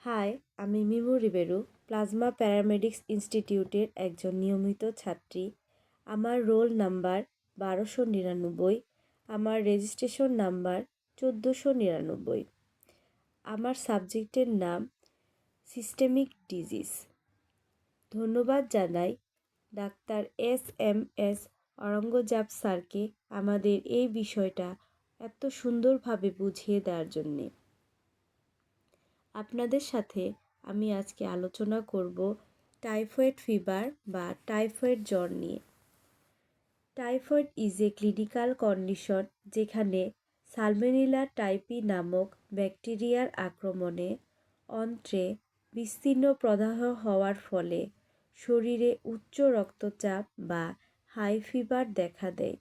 High, আমি Mimu Ribeiro, plasma paramedics ইনস্টিটিউটের একজন নিয়মিত ছাত্রী। আমার রোল নাম্বার 1299, আমার রেজিস্ট্রেশন নাম্বার 1499। আমার সাবজেক্টের নাম সিস্টেমিক ডিজিজ। ধন্যবাদ জানাই ডাক্তার এস অরঙ্গজাব স্যারকে আমাদের এই বিষয়টা এত সুন্দরভাবে বুঝিয়ে দেওয়ার জন্যে। আপনাদের সাথে আমি আজকে আলোচনা করব টাইফয়েড ফিভার বা টাইফয়েড জ্বর নিয়ে। Typhoid is a clinical condition যেখানে সালমেনেলা টাইপি নামক ব্যাকটেরিয়ার আক্রমণে অন্ত্রে বিস্তীর্ণ প্রদাহ হওয়ার ফলে শরীরে উচ্চ রক্তচাপ বা হাই ফিভার দেখা দেয়।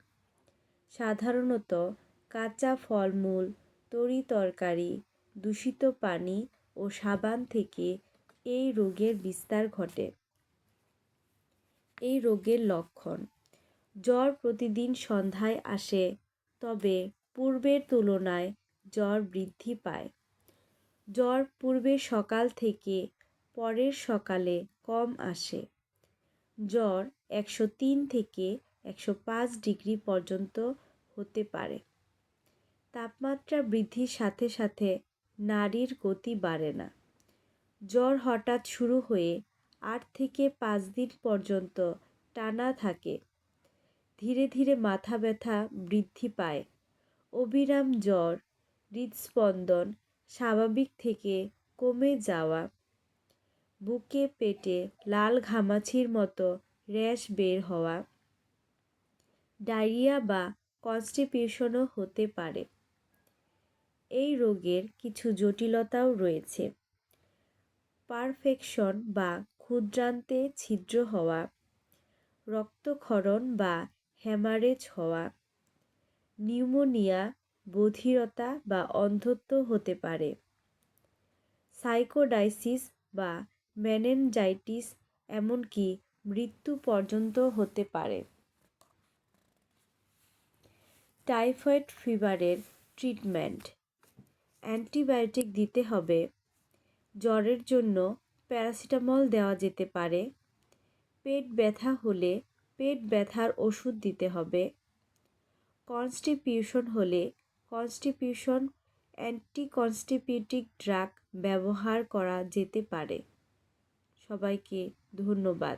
সাধারণত কাঁচা ফলমূল, তরিতরকারি, দূষিত পানি ও সাবান থেকে এই রোগের বিস্তার ঘটে। এই রোগের লক্ষণ: জ্বর প্রতিদিন সন্ধ্যায় আসে, তবে পূর্বের তুলনায় জ্বর বৃদ্ধি পায়। জ্বর পূর্বের সকাল থেকে পরের সকালে কম আসে। জ্বর 103 থেকে 105 ডিগ্রি পর্যন্ত হতে পারে। তাপমাত্রা বৃদ্ধির সাথে সাথে নাড়ির গতি বাড়ে না। জ্বর হঠাৎ শুরু হয়ে 8 থেকে 5 দিন পর্যন্ত টানা থাকে। ধীরে ধীরে মাথা ব্যথা বৃদ্ধি পায়। অবিরাম জ্বর, হৃদস্পন্দন স্বাভাবিক থেকে কমে যাওয়া, বুকে পেটে লাল ঘামাচির মতো র্যাশ বের হওয়া, ডায়রিয়া বা কনস্টিপেশনও হতে পারে। এই রোগের কিছু জটিলতাও রয়েছে: পারফেকশন বা ক্ষুদ্রান্তে ছিদ্র হওয়া, রক্তক্ষরণ বা হ্যামারেজ হওয়া, নিউমোনিয়া, বধিরতা বা অন্ধত্ব হতে পারে, সাইকোডাইসিস বা মেনেনজাইটিস, এমনকি মৃত্যু পর্যন্ত হতে পারে। টাইফয়েড ফিভারের ট্রিটমেন্ট: অ্যান্টিবায়োটিক দিতে হবে। জ্বরের জন্য প্যারাসিটামল দেওয়া যেতে পারে। পেট ব্যথা হলে পেট ব্যথার ওষুধ দিতে হবে। কনস্টিপিউশন হলে কনস্টিপিউশন অ্যান্টিকনস্টিপিউটিক ড্রাগ ব্যবহার করা যেতে পারে। সবাইকে ধন্যবাদ।